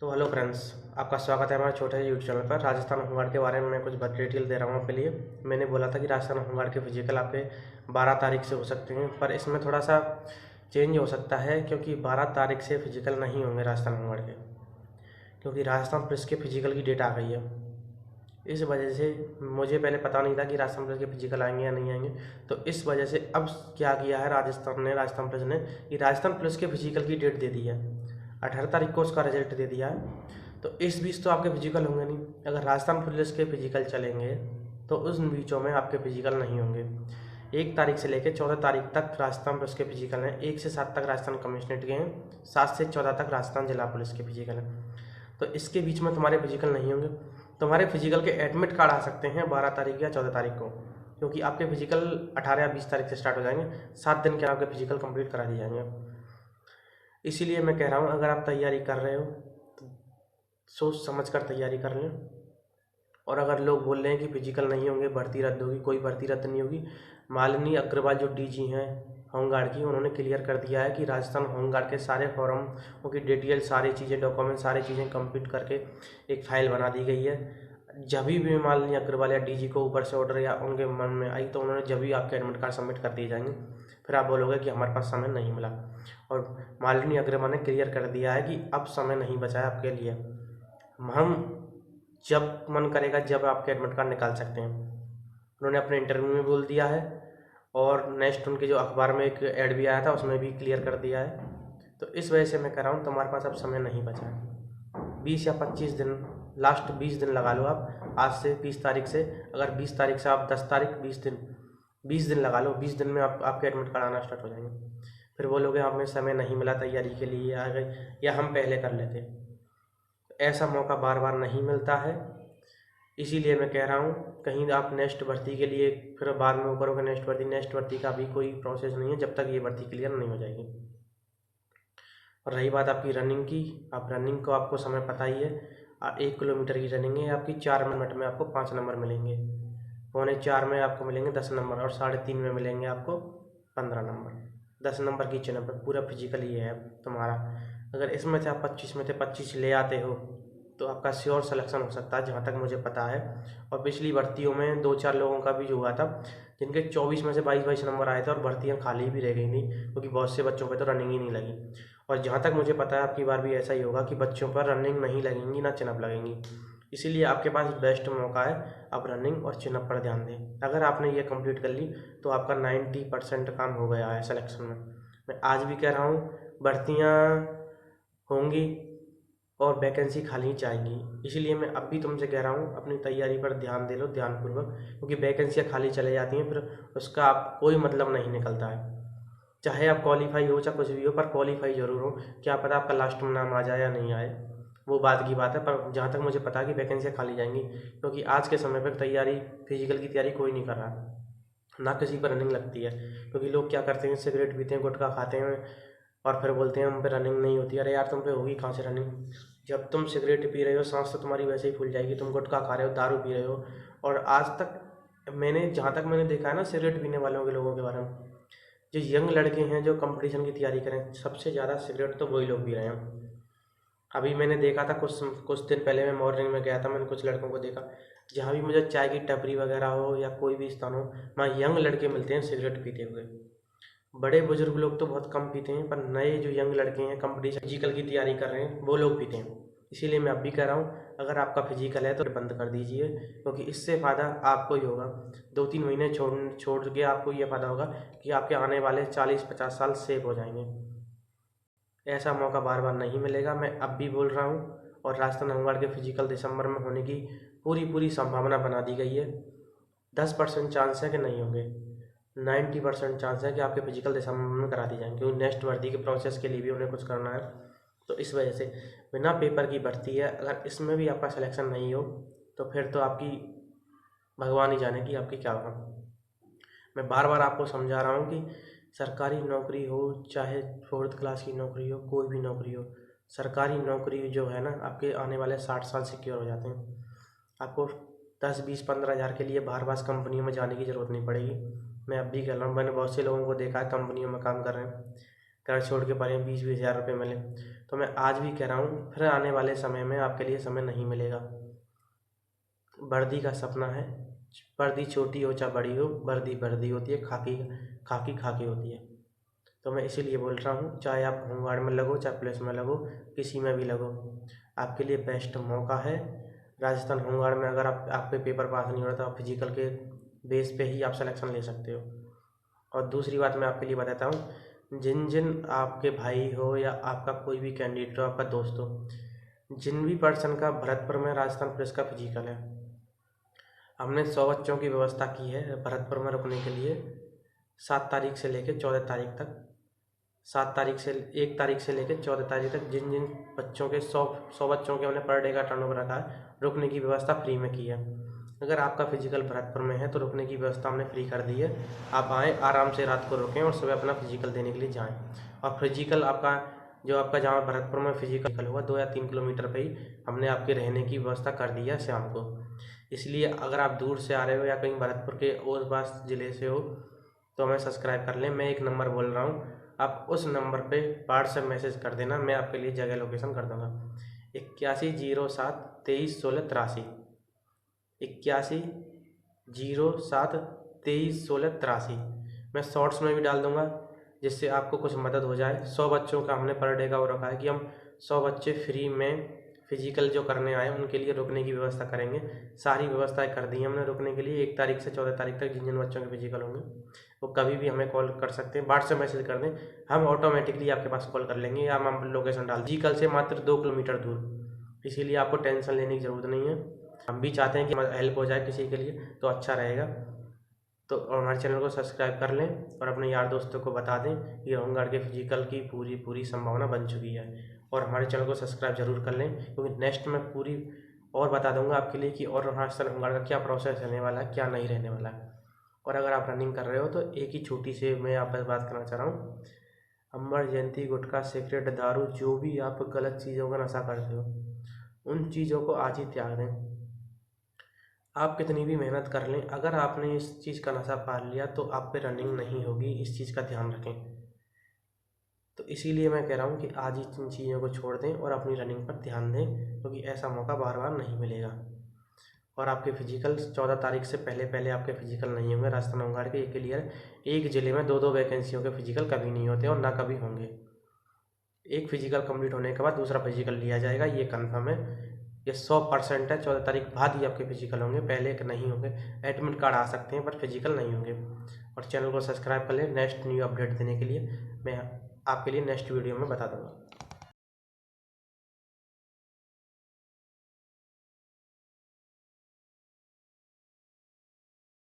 तो hello friends, आपका स्वागत है हमारे छोटे यूट्यूब चैनल पर। राजस्थान होमगार्ड के बारे में मैं कुछ डिटेल दे रहा हूँ आपके लिए। मैंने बोला था कि राजस्थान होमगार्ड के फिजिकल आपके 12 तारीख से हो सकते हैं, पर इसमें थोड़ा सा चेंज हो सकता है क्योंकि 12 तारीख से फिजिकल नहीं होंगे राजस्थान होमगार्ड के, क्योंकि राजस्थान पुलिस के फिजिकल की डेट आ गई है। इस वजह से मुझे पहले पता नहीं था कि राजस्थान पुलिस के फिजिकल आएंगे या नहीं आएंगे, तो इस वजह से अब क्या किया है राजस्थान पुलिस ने कि राजस्थान पुलिस के फिजिकल की डेट दे दी है। 18 तारीख को उसका रिजल्ट दे दिया है, तो इस बीच तो आपके फिजिकल होंगे नहीं। अगर राजस्थान पुलिस के फिजिकल चलेंगे तो उस बीचों में आपके फिजिकल नहीं होंगे। 1 तारीख से लेकर 14 तारीख तक राजस्थान पुलिस के फिजिकल हैं। 1 से 7 तक राजस्थान कमिश्नरेट के हैं, 7 से 14 तक राजस्थान जिला पुलिस के फिजिकल हैं। तो इसके बीच में तुम्हारे फिजिकल नहीं होंगे। तुम्हारे फिजिकल के एडमिट कार्ड आ सकते हैं 12 तारीख या 14 तारीख को, क्योंकि आपके फिजिकल 18 या 20 तारीख से स्टार्ट हो जाएंगे। 7 दिन के आपके फिजिकल कंप्लीट करा दिए जाएंगे। इसीलिए मैं कह रहा हूँ, अगर आप तैयारी कर रहे हो तो सोच समझ कर तैयारी कर लें। और अगर लोग बोल रहे हैं कि फिजिकल नहीं होंगे, भर्ती रद्द होगी, कोई भर्ती रद्द नहीं होगी। मालिनी अग्रवाल जो डीजी हैं होमगार्ड की, उन्होंने क्लियर कर दिया है कि राजस्थान होमगार्ड के सारे फॉर्म, उनकी डिटेल, सारी चीज़ें, डॉक्यूमेंट, सारी चीज़ें कंप्लीट करके एक फाइल बना दी गई है। जब भी मालिनी अग्रवाल या डीजी को ऊपर से ऑर्डर या उनके मन में आई तो उन्होंने जब भी आपके एडमिट कार्ड सबमिट कर दिए जाएंगे। फिर आप बोलोगे कि हमारे पास समय नहीं मिला। और मालिनी अग्रवाल ने क्लियर कर दिया है कि अब समय नहीं बचा है आपके लिए। हम जब मन करेगा जब आपके एडमिट कार्ड निकाल सकते हैं, उन्होंने अपने इंटरव्यू में बोल दिया है। और नेक्स्ट उनके जो अखबार में एक ऐड भी आया था उसमें भी क्लियर कर दिया है। तो इस वजह से मैं कह रहा हूँ तुम्हारे पास अब समय नहीं बचा है। 20 या 25 दिन, लास्ट 20 दिन लगा लो आप। आज से 20 तारीख से, अगर 20 तारीख से आप 10 तारीख, 20 दिन लगा लो। 20 दिन में आपके एडमिट कार्ड आना स्टार्ट हो जाएंगे। फिर बोलोगे हमें समय नहीं मिला तैयारी के लिए, या हम पहले कर लेते। ऐसा मौका बार बार नहीं मिलता है। इसीलिए मैं कह रहा हूँ, कहीं आप नेक्स्ट भर्ती के लिए फिर बाद में ऊपर होकर नेक्स्ट भर्ती का भी कोई प्रोसेस नहीं है जब तक ये भर्ती क्लियर नहीं हो जाएगी। और रही बात आपकी रनिंग की, आप रनिंग को आपको समय पता ही है। 1 किलोमीटर की रनिंग है आपकी, 4 मिनट में आपको 5 नंबर मिलेंगे, 3:45 में आपको मिलेंगे 10 नंबर, और 3:30 में मिलेंगे आपको 15 नंबर। 10 नंबर की चयन पर पूरा फिजिकल ये है तुम्हारा। अगर इसमें से आप 25 में से 25 ले आते हो तो आपका श्योर सिलेक्शन हो सकता है, जहाँ तक मुझे पता है। और पिछली भर्तियों में 2-4 लोगों का भी जो हुआ था, जिनके 24 में से 22-22 नंबर आए थे और भर्तियाँ खाली भी रह गई थी, क्योंकि बहुत से बच्चों पे तो रनिंग ही नहीं लगी। और जहाँ तक मुझे पता है आपकी बार भी ऐसा ही होगा कि बच्चों पर रनिंग नहीं लगेंगी, ना चिनअप लगेंगी। इसीलिए आपके पास बेस्ट मौका है, आप रनिंग और चिनअप पर ध्यान दें। अगर आपने ये कंप्लीट कर ली तो आपका 90% काम हो गया है सिलेक्शन में। मैं आज भी कह रहा हूँ, भर्तियाँ होंगी और वैकेंसी खाली जाएंगी। इसीलिए मैं अब भी तुमसे कह रहा हूँ, अपनी तैयारी पर ध्यान दे लो, ध्यानपूर्वक, क्योंकि वैकेंसियाँ खाली चले जाती हैं, फिर उसका आप कोई मतलब नहीं निकलता है। चाहे आप क्वालिफाई हो चाहे कुछ भी हो, पर क्वालिफाई जरूर हो। क्या पता आपका लास्ट में नाम आ जाए या नहीं आए, वो बात की बात है। पर जहाँ तक मुझे पता है कि वैकेंसियाँ खाली जाएंगी, क्योंकि आज के समय पर तैयारी, फिजिकल की तैयारी कोई नहीं कर रहा, ना किसी पर रनिंग लगती है। क्योंकि लोग क्या करते हैं, सिगरेट पीते हैं, गुटखा खाते हैं, और फिर बोलते हैं हम पे रनिंग नहीं होती। अरे यार, तुम पे होगी कहाँ से रनिंग? जब तुम सिगरेट पी रहे हो, सांस तो तुम्हारी वैसे ही फूल जाएगी। तुम गुटखा खा रहे हो, दारू पी रहे हो। और आज तक मैंने, जहाँ तक मैंने देखा है ना सिगरेट पीने वालों के लोगों के बारे में, जो यंग लड़के हैं जो कंपटीशन की तैयारी करें, सबसे ज़्यादा सिगरेट तो वही लोग पी रहे हैं। अभी मैंने देखा था कुछ दिन पहले, मैं मॉर्निंग में गया था, मैंने कुछ लड़कों को देखा। जहाँ भी मुझे चाय की टपरी वगैरह हो या कोई भी स्थान हो, वहाँ यंग लड़के मिलते हैं सिगरेट पीते हुए। बड़े बुजुर्ग लोग तो बहुत कम पीते हैं, पर नए जो यंग लड़के हैं कंपटीशन फिजिकल की तैयारी कर रहे हैं, वो लोग पीते हैं। इसीलिए मैं अब भी कह रहा हूँ, अगर आपका फिजिकल है तो बंद कर दीजिए, क्योंकि इससे फ़ायदा आपको ही होगा। 2-3 महीने छोड़ छोड़ के आपको ये फ़ायदा होगा कि आपके आने वाले 40-50 साल सेव हो जाएंगे। ऐसा मौका बार बार नहीं मिलेगा, मैं अब भी बोल रहा हूँ। और राजस्थान होमगार्ड के फिजिकल दिसंबर में होने की पूरी पूरी संभावना बना दी गई है। 10% चांस है कि नहीं होंगे, 90% चांस है कि आपके फिजिकल दिसंबर में करा दी जाएंगे, क्योंकि नेक्स्ट भर्ती के प्रोसेस के लिए भी उन्हें कुछ करना है। तो इस वजह से बिना पेपर की भर्ती है। अगर इसमें भी आपका सिलेक्शन नहीं हो तो फिर तो आपकी भगवान ही जाने कि आपकी क्या होगा। मैं बार बार आपको समझा रहा हूँ कि सरकारी नौकरी हो चाहे 4th क्लास की नौकरी हो, कोई भी नौकरी हो, सरकारी नौकरी जो है ना, आपके आने वाले 60 साल सिक्योर हो जाते हैं। आपको 10-20-15 हज़ार के लिए बाहर बाहर कंपनियों में जाने की ज़रूरत नहीं पड़ेगी। मैं अब भी कह रहा हूँ, मैंने बहुत से लोगों को देखा है कंपनियों में काम कर रहे हैं, घर छोड़ के पड़े 20-20 हज़ार रुपये मिले। तो मैं आज भी कह रहा हूँ, फिर आने वाले समय में आपके लिए समय नहीं मिलेगा। वर्दी का सपना है, वर्दी छोटी हो चाहे बड़ी हो, वर्दी वर्दी होती है, खाकी खाकी खाकी होती है। तो मैं इसीलिए बोल रहा हूँ, चाहे आप होमगार्ड में लगो चाहे पुलिस में लगो, किसी में भी लगो, आपके लिए बेस्ट मौका है। राजस्थान होमगार्ड में अगर आपके पेपर पास नहीं हो रहा तो आप फिजिकल के बेस पे ही आप सिलेक्शन ले सकते हो। और दूसरी बात मैं आपके लिए बताता हूँ, जिन जिन आपके भाई हो या आपका कोई भी कैंडिडेट हो, आपका दोस्त हो, जिन भी पर्सन का भरतपुर में राजस्थान पुलिस का फिजिकल है, हमने 100 बच्चों की व्यवस्था की है भरतपुर में रुकने के लिए। 7 तारीख से लेकर 14 तारीख तक, 7 तारीख से 1 तारीख से लेकर 14 तारीख तक जिन जिन बच्चों के 100 बच्चों के हमने पर डे का टर्नओवर रखा है, रुकने की व्यवस्था फ्री में की है। अगर आपका फिजिकल भरतपुर में है तो रुकने की व्यवस्था हमने फ्री कर दी है। आप आएँ, आराम से रात को रुकें और सुबह अपना फिजिकल देने के लिए जाएँ। और फिजिकल आपका जहाँ भरतपुर में फिजिकल होगा 2 या 3 किलोमीटर पे ही हमने आपके रहने की व्यवस्था कर दी है शाम को। इसलिए अगर आप दूर से आ रहे हो या कहीं भरतपुर के और पास ज़िले से हो तो हमें सब्सक्राइब कर लें। मैं एक नंबर बोल रहा हूँ, आप उस नंबर पे व्हाट्सएप मैसेज कर देना, मैं आपके लिए जगह लोकेशन कर दूँगा। 8107231683, 8107231683। मैं शॉर्ट्स में भी डाल दूँगा जिससे आपको कुछ मदद हो जाए। 100 बच्चों का हमने पर डे का वो रखा है कि हम 100 बच्चे फ्री में फिजिकल जो करने आए उनके लिए रुकने की व्यवस्था करेंगे। सारी व्यवस्थाएं कर दी हमने रुकने के लिए। 1 तारीख से 14 तारीख तक जिन जिन बच्चों के फिजिकल होंगे वो कभी भी हमें कॉल कर सकते हैं, व्हाट्सएप मैसेज कर दें, हम ऑटोमेटिकली आपके पास कॉल कर लेंगे या हम लोकेशन डाल फिजिकल से मात्र 2 किलोमीटर दूर। इसीलिए आपको टेंशन लेने की ज़रूरत नहीं है। हम भी चाहते हैं कि हेल्प हो जाए किसी के लिए तो अच्छा रहेगा। तो हमारे चैनल को सब्सक्राइब कर लें और अपने यार दोस्तों को बता दें कि होमगार्ड के फिजिकल की पूरी संभावना बन चुकी है। और हमारे चैनल को सब्सक्राइब जरूर कर लें, क्योंकि नेक्स्ट में पूरी और बता दूंगा आपके लिए कि और राजस्थान होमगार्ड का क्या प्रोसेस रहने वाला है, क्या नहीं रहने वाला है। और अगर आप रनिंग कर रहे हो तो एक ही छोटी से मैं आप बात करना चाह रहा हूँ, अमर जयंती, गुटखा, सिगरेट, दारू, जो भी आप गलत चीज़ों का नशा करते हो उन चीज़ों को आज ही त्याग दें। आप कितनी भी मेहनत कर लें, अगर आपने इस चीज़ का नशा पाल लिया तो आप पे रनिंग नहीं होगी, इस चीज़ का ध्यान रखें। तो इसीलिए मैं कह रहा हूँ कि आज ही इन चीज़ों को छोड़ दें और अपनी रनिंग पर ध्यान दें, क्योंकि ऐसा मौका बार बार नहीं मिलेगा। और आपके फिजिकल 14 तारीख से पहले आपके फिजिकल नहीं होंगे राजस्थान होमगार्ड के। ये क्लियर, एक ज़िले में 2-2 वैकेंसियों के फिजिकल कभी नहीं होते और ना कभी होंगे। एक फिजिकल कंप्लीट होने के बाद दूसरा फिजिकल लिया जाएगा, ये कन्फर्म है, ये 100% है। 14 तारीख बाद ही आपके फिजिकल होंगे, पहले नहीं होंगे। एडमिट कार्ड आ सकते हैं पर फिजिकल नहीं होंगे। और चैनल को सब्सक्राइब कर लें नेक्स्ट न्यू अपडेट देने के लिए। मैं आपके लिए नेक्स्ट वीडियो में बता दूँगा।